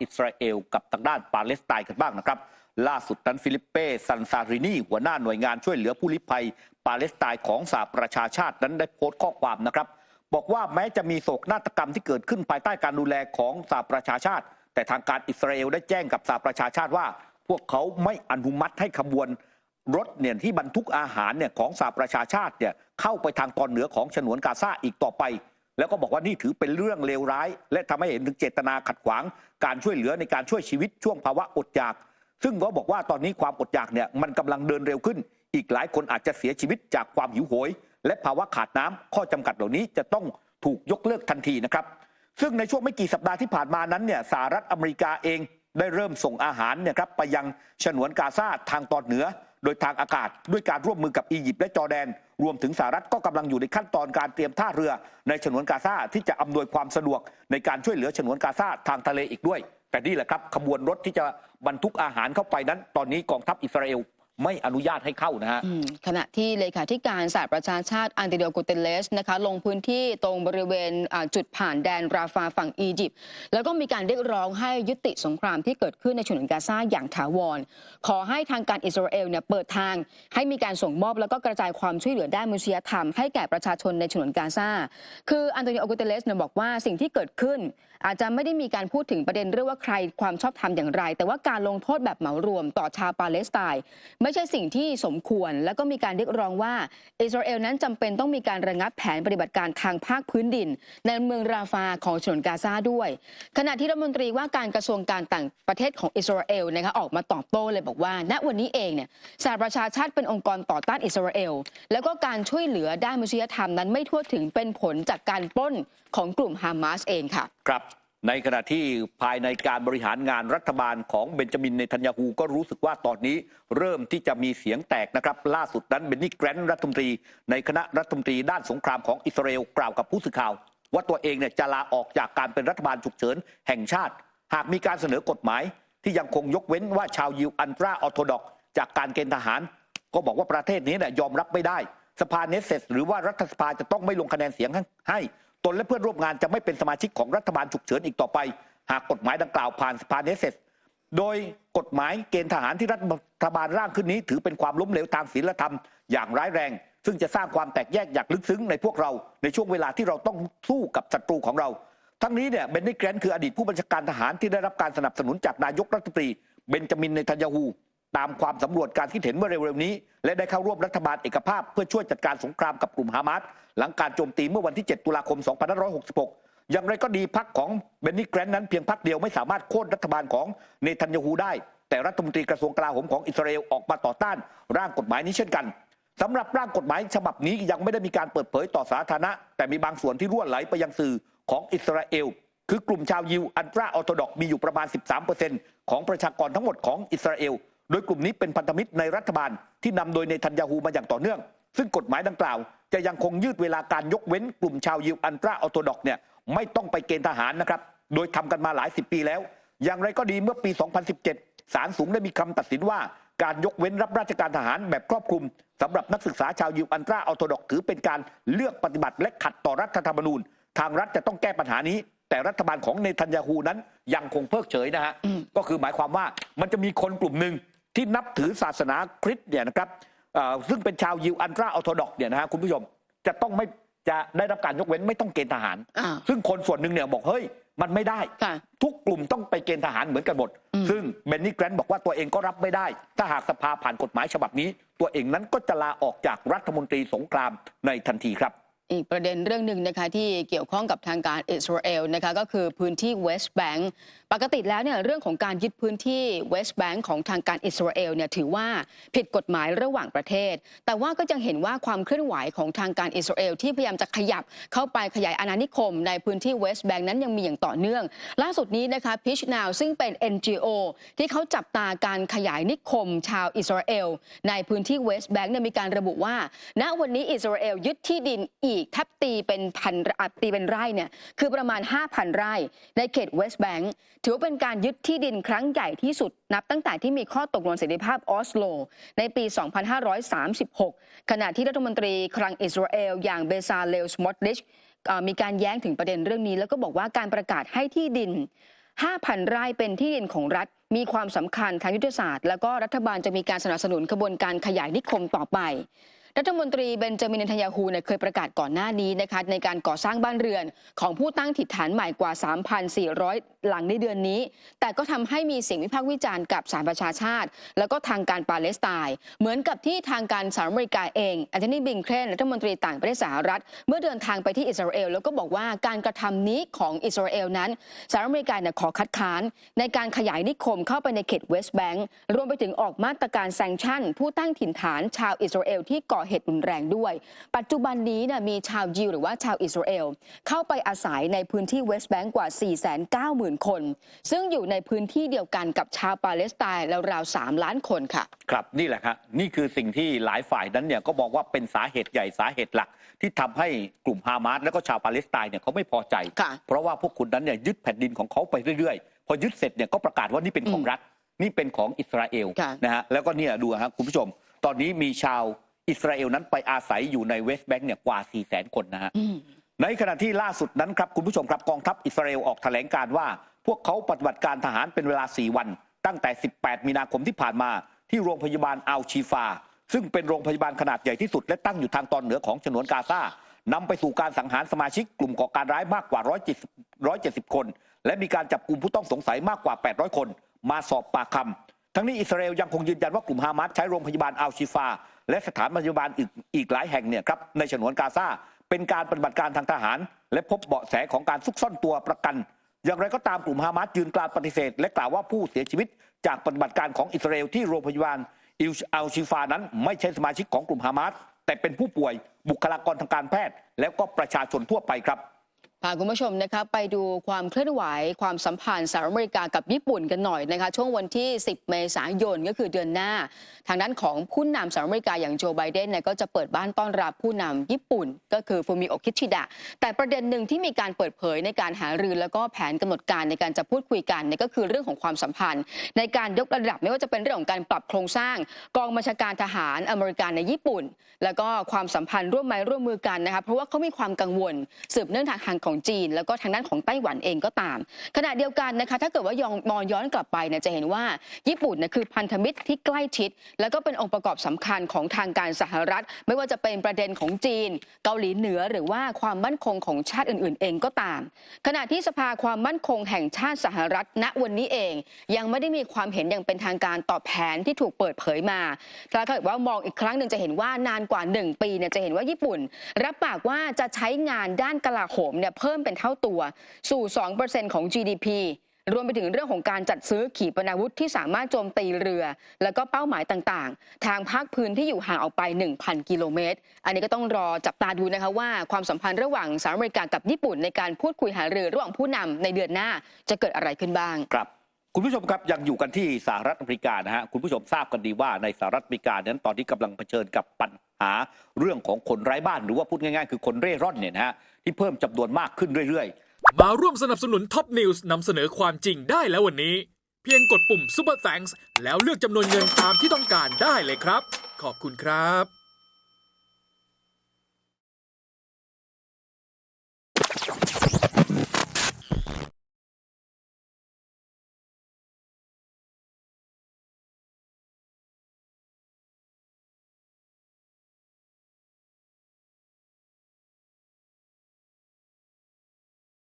อิสราเอลกับทางด้านปาเลสไตน์กันบ้างนะครับล่าสุดนั้นฟิลิปเป้ซันซารินีหัวหน้าหน่วยงานช่วยเหลือผู้ลี้ภัยปาเลสไตน์ของสหประชาชาตินั้นได้โพสต์ข้อความนะครับบอกว่าแม้จะมีโศกนาฏกรรมที่เกิดขึ้นภายใต้การดูแลของสหประชาชาติแต่ทางการอิสราเอลได้แจ้งกับสหประชาชาติว่าพวกเขาไม่อนุมัติให้ขบวนรถเนี่ยที่บรรทุกอาหารเนี่ยของสหประชาชาติเนี่ยเข้าไปทางตอนเหนือของฉนวนกาซาอีกต่อไปแล้วก็บอกว่านี่ถือเป็นเรื่องเลวร้ายและทำให้เห็นถึงเจตนาขัดขวางการช่วยเหลือในการช่วยชีวิตช่วงภาวะอดอยากซึ่งก็บอกว่าตอนนี้ความอดอยากเนี่ยมันกำลังเดินเร็วขึ้นอีกหลายคนอาจจะเสียชีวิตจากความหิวโหยและภาวะขาดน้ำข้อจำกัดเหล่านี้จะต้องถูกยกเลิกทันทีนะครับซึ่งในช่วงไม่กี่สัปดาห์ที่ผ่านมานั้นเนี่ยสหรัฐอเมริกาเองได้เริ่มส่งอาหารเนี่ยครับไปยังฉนวนกาซาทางตอนเหนือโดยทางอากาศด้วยการร่วมมือกับอียิปต์และจอร์แดนรวมถึงสหรัฐก็กำลังอยู่ในขั้นตอนการเตรียมท่าเรือในฉนวนกาซาที่จะอำนวยความสะดวกในการช่วยเหลือฉนวนกาซาทางทะเลอีกด้วยแต่นี่แหละครับขบวนรถที่จะบรรทุกอาหารเข้าไปนั้นตอนนี้กองทัพอิสราเอลไม่อนุญาตให้เข้านะฮะขณะที่เลขาธิการสหประชาชาติอันโตนิโอ กูเตเรสนะคะลงพื้นที่ตรงบริเวณจุดผ่านแดนราฟาฝั่งอียิปต์แล้วก็มีการเรียกร้องให้ยุติสงครามที่เกิดขึ้นในฉนวนกาซาอย่างถาวรขอให้ทางการอิสราเอลเนี่ยเปิดทางให้มีการส่งมอบแล้วก็กระจายความช่วยเหลือด้านมนุษยธรรมให้แก่ประชาชนในฉนวนกาซาคืออันโตนิโอ กูเตเรสเนี่ยบอกว่าสิ่งที่เกิดขึ้นอาจจะไม่ได้มีการพูดถึงประเด็นเรื่องว่าใครความชอบธรรมอย่างไรแต่ว่าการลงโทษแบบเหมารวมต่อชาวปาเลสไตน์ไม่ใช่สิ่งที่สมควรแล้วก็มีการเรียกร้องว่าอิสราเอลนั้นจำเป็นต้องมีการระงับแผนปฏิบัติการทางภาคพื้นดินในเมืองราฟาของฉนวนกาซาด้วยขณะที่รัฐมนตรีว่าการกระทรวงการต่างประเทศของอิสราเอลนะคะออกมาตอบโต้เลยบอกว่าณวันนี้เองเนี่ยสหประชาชาติเป็นองค์กรต่อต้านอิสราเอลแล้วก็การช่วยเหลือด้านมนุษยธรรมนั้นไม่ทั่วถึงเป็นผลจากการปล้นของกลุ่มฮามาสเองค่ะครับในขณะที่ภายในการบริหารงานรัฐบาลของเบนจามินเนทันยาฮูก็รู้สึกว่าตอนนี้เริ่มที่จะมีเสียงแตกนะครับล่าสุดนั้นเบนนี่แกรนท์รัฐมนตรีในคณะรัฐมนตรีด้านสงครามของอิสราเอลกล่าวกับผู้สื่อข่าวว่าตัวเองเนี่ยจะลาออกจากการเป็นรัฐบาลฉุกเฉินแห่งชาติหากมีการเสนอกฎหมายที่ยังคงยกเว้นว่าชาวยิวอัลตราออร์โธดอกซ์จากการเกณฑ์ทหารก็บอกว่าประเทศนี้เนี่ยยอมรับไม่ได้สภาเนเซตหรือว่ารัฐสภาจะต้องไม่ลงคะแนนเสียงให้ตนและเพื่อนร่วมงานจะไม่เป็นสมาชิกของรัฐบาลฉุกเฉินอีกต่อไปหากกฎหมายดังกล่าวผ่านสภาเนเซตโดยกฎหมายเกณฑ์ทหารที่รัฐบาลร่างขึ้นนี้ถือเป็นความล้มเหลวทางศีลธรรมอย่างร้ายแรงซึ่งจะสร้างความแตกแยกอย่างลึกซึ้งในพวกเราในช่วงเวลาที่เราต้องสู้กับศัตรูของเราทั้งนี้เนี่ยเบนนี่แกรนท์คืออดีตผู้บัญชาการทหารที่ได้รับการสนับสนุนจากนายกรัฐมนตรีเบนจามินเนทันยาฮูตามความสำรวจการคิดเห็นเมื่อเร็วๆนี้และได้เข้าร่วมรัฐบาลเอกภาพเพื่อช่วยจัดการสงครามกับกลุ่มฮามาสหลังการโจมตีเมื่อวันที่7ตุลาคม2566อย่างไรก็ดีพรรคของเบนนี่แกรนท์นั้นเพียงพรรคเดียวไม่สามารถโค่นรัฐบาลของเนทันยาฮูได้แต่รัฐมนตรีกระทรวงกลาโหมของอิสราเอลออกมาต่อต้านร่างกฎหมายนี้เช่นกันสำหรับร่างกฎหมายฉบับนี้ยังไม่ได้มีการเปิดเผยต่อสาธารณะแต่มีบางส่วนที่รั่วไหลไปยังสื่อของอิสราเอลคือกลุ่มชาวยิวอัลตราออร์โธดอกซ์มีอยู่ประมาณ 13% ของประชากรทั้งหมดของอิสราเอลโดยกลุ่มนี้เป็นพันธมิตรในรัฐบาลที่นำโดยเนทันยาฮูมาอย่างต่อเนื่องซึ่งกฎหมายดังกล่าวจะยังคงยืดเวลาการยกเว้นกลุ่มชาวยิวอัลตราออร์โธดอกซ์เนี่ยไม่ต้องไปเกณฑ์ทหารนะครับโดยทำกันมาหลาย10 ปีแล้วอย่างไรก็ดีเมื่อปี 2017 ศาลสูงได้มีคำตัดสินว่าการยกเว้นรับราชการทหารแบบครอบคลุมสำหรับนักศึกษาชาวยิวอัลตราออร์โธดอกซ์ถือเป็นการเลือกปฏิบัติและขัดต่อรัฐธรรมนูญทางรัฐจะต้องแก้ปัญหานี้แต่รัฐบาลของเนทันยาฮูนั้นยังคงเพิกเฉยนะฮะก็คือหมายความว่ามันจะมีคนกลุ่มหนึ่งที่นับถือศาสนาคริสต์เนี่ยนะครับซึ่งเป็นชาวยิวอัลตราออร์โธดอกซ์เนี่ยนะฮะคุณผู้ชมจะต้องไม่จะได้รับการยกเว้นไม่ต้องเกณฑ์ทหารซึ่งคนส่วนหนึ่งเนี่ยบอกเฮ้ยมันไม่ได้ทุกกลุ่มต้องไปเกณฑ์ทหารเหมือนกันหมดซึ่งเบนนี่แกรนท์บอกว่าตัวเองก็รับไม่ได้ถ้าหากสภาผ่านกฎหมายฉบับนี้ตัวเองนั้นก็จะลาออกจากรัฐมนตรีสงครามในทันทีครับอีกประเด็นเรื่องหนึ่งนะคะที่เกี่ยวข้องกับทางการอิสราเอลนะคะก็คือพื้นที่เวสต์แบงก์ปกติแล้วเนี่ยเรื่องของการยึดพื้นที่เวสต์แบงก์ของทางการอิสราเอลเนี่ยถือว่าผิดกฎหมายระหว่างประเทศแต่ว่าก็ยังเห็นว่าความเคลื่อนไหวของทางการอิสราเอลที่พยายามจะขยับเข้าไปขยายอาณานิคมในพื้นที่เวสต์แบงก์นั้นยังมีอย่างต่อเนื่องล่าสุดนี้นะคะพิชนาวซึ่งเป็น NGO ที่เขาจับตาการขยายนิคมชาวอิสราเอลในพื้นที่เวสต์แบงก์มีการระบุว่าณวันนี้อิสราเอลยึดที่ดินอีกทับตีเป็นไร่เนี่ยคือประมาณ 5,000 ไร่ในเขตเวสต์แบงก์ถือว่าเป็นการยึดที่ดินครั้งใหญ่ที่สุดนับตั้งแต่ที่มีข้อตกลงสันติภาพออสโลในปี 2536 ขณะที่รัฐมนตรีคลังอิสราเอลอย่างเบซาเลล สมอตริชมีการแย้งถึงประเด็นเรื่องนี้แล้วก็บอกว่าการประกาศให้ที่ดิน 5,000 ไร่เป็นที่ดินของรัฐมีความสำคัญทางยุทธศาสตร์แล้วก็รัฐบาลจะมีการสนับสนุนขบวนการขยายนิคมต่อไปรัฐมนตรีเบนจามิน เนทันยาฮูเคยประกาศก่อนหน้านี้นะคะในการก่อสร้างบ้านเรือนของผู้ตั้งถิ่นฐานใหม่กว่า 3,400 หลังในเดือนนี้แต่ก็ทำให้มีเสียงวิพากษ์วิจารณ์กับสหประชาชาติแล้วก็ทางการปาเลสไตน์เหมือนกับที่ทางการสหรัฐอเมริกาเองแอนโทนี บลิงเคนรัฐมนตรีต่างประเทศสหรัฐเมื่อเดินทางไปที่อิสราเอลแล้วก็บอกว่าการกระทำนี้ของอิสราเอลนั้นสหรัฐอเมริกาขอคัดค้านในการขยายนิคมเข้าไปในเขตเวสต์แบงก์รวมไปถึงออกมาตรการแซงชั่นผู้ตั้งถิ่นฐานชาวอิสราเอลที่ก่อเหตุรุนแรงด้วยปัจจุบันนี้มีชาวยิวหรือว่าชาวอิสราเอลเข้าไปอาศัยในพื้นที่เวสต์แบงก์กว่า 490,000 คนซึ่งอยู่ในพื้นที่เดียวกันกับชาวปาเลสไตน์ราวๆ 3 ล้านคนค่ะครับนี่แหละครับนี่คือสิ่งที่หลายฝ่ายนั้นก็มองว่าเป็นสาเหตุใหญ่สาเหตุหลักที่ทำให้กลุ่มฮามาสและก็ชาวปาเลสไตน์เขาไม่พอใจเพราะว่าพวกคุณนั้นยึดแผ่นดินของเขาไปเรื่อยๆพอยึดเสร็จก็ประกาศว่านี่เป็นของรัฐนี่เป็นของอิสราเอลนะฮะแล้วก็ดูครับคุณผู้ชมตอนนี้มีชาวอิสราเอลนั้นไปอาศัยอยู่ในเวสต์แบงก์กว่า 400,000 คนนะฮะในขณะที่ล่าสุดนั้นครับคุณผู้ชมครับกองทัพอิสราเอลออกแถลงการว่าพวกเขาปฏิบัติการทหารเป็นเวลา 4 วันตั้งแต่ 18 มีนาคมที่ผ่านมาที่โรงพยาบาลอัลชีฟาซึ่งเป็นโรงพยาบาลขนาดใหญ่ที่สุดและตั้งอยู่ทางตอนเหนือของฉนวนกาซานำไปสู่การสังหารสมาชิกกลุ่มก่อการร้ายมากกว่า170 คนและมีการจับกลุ่มผู้ต้องสงสัยมากกว่า 800 คนมาสอบปากคำทั้งนี้อิสราเอลยังคงยืนยันว่ากลุ่มฮามาสใช้โรงพยาบาลอัลชีฟาและสถานพยาบาลอีกหลายแห่งครับในฉนวนกาซาเป็นการปฏิบัติการทางทหารและพบเบาะแสของการซุกซ่อนตัวประกันอย่างไรก็ตามกลุ่มฮามาสยืนกรานปฏิเสธและกล่าวว่าผู้เสียชีวิตจากปฏิบัติการของอิสราเอลที่โรงพยาบาลอัลชีฟานั้นไม่ใช่สมาชิกของกลุ่มฮามาสแต่เป็นผู้ป่วยบุคลากรทางการแพทย์แล้วก็ประชาชนทั่วไปครับพาคุณผู้ชมไปดูความเคลื่อนไหวความสัมพันธ์สหรัฐอเมริกากับญี่ปุ่นกันหน่อยนะคะช่วงวันที่ 10 เมษายนก็คือเดือนหน้าทางด้านของผู้นำสหรัฐอเมริกาอย่างโจไบเดนก็จะเปิดบ้านต้อนรับผู้นำญี่ปุ่นก็คือฟูมิโอะ คิชิดะแต่ประเด็นหนึ่งที่มีการเปิดเผยในการหารือแล้วก็แผนกำหนดการในการจะพูดคุยกันก็คือเรื่องของความสัมพันธ์ในการยกระดับไม่ว่าจะเป็นเรื่องของการปรับโครงสร้างกองบัญชาการทหารอเมริกันในญี่ปุ่นแล้วก็ความสัมพันธ์ร่วมไม้ร่วมมือกันนะคะเพราะว่าเขามีความกังวลสืบเนื่องทางของจีนแล้วก็ทางด้านของไต้หวันเองก็ตามขณะเดียวกันนะคะถ้าเกิดว่ามองย้อนกลับไปจะเห็นว่าญี่ปุ่นคือพันธมิตรที่ใกล้ชิดแล้วก็เป็นองค์ประกอบสำคัญของทางการสหรัฐไม่ว่าจะเป็นประเด็นของจีนเกาหลีเหนือหรือว่าความมั่นคงของชาติอื่นๆเองก็ตามขณะที่สภาความมั่นคงแห่งชาติสหรัฐณวันนี้เองยังไม่ได้มีความเห็นอย่างเป็นทางการต่อแผนที่ถูกเปิดเผยมาถ้าเกิดว่ามองอีกครั้งหนึ่งจะเห็นว่านานกว่า1 ปีจะเห็นว่าญี่ปุ่นรับปากว่าจะใช้งานด้านกลาโหมเพิ่มเป็นเท่าตัวสู่ 2% ของ GDP รวมไปถึงเรื่องของการจัดซื้อขีปนาวุธที่สามารถโจมตีเรือแล้วก็เป้าหมายต่างๆทางภาคพื้นที่อยู่ห่างออกไป 1,000 กิโลเมตรอันนี้ก็ต้องรอจับตาดูนะคะว่าความสัมพันธ์ระหว่างสหรัฐอเมริกากับญี่ปุ่นในการพูดคุยหารือระหว่างผู้นำในเดือนหน้าจะเกิดอะไรขึ้นบ้างครับคุณผู้ชมครับยังอยู่กันที่สหรัฐอเมริกานะฮะคุณผู้ชมทราบกันดีว่าในสหรัฐอเมริกานั้นตอนนี้กำลังเผชิญกับปัญหาเรื่องของคนไร้บ้านหรือว่าพูดง่ายๆคือคนเร่ร่อนที่เพิ่มจำนวนมากขึ้นเรื่อยๆมาร่วมสนับสนุนท็อปนิวส์นำเสนอความจริงได้แล้ววันนี้เพียงกดปุ่ม Super Thanks แล้วเลือกจำนวนเงินตามที่ต้องการได้เลยครับขอบคุณครับ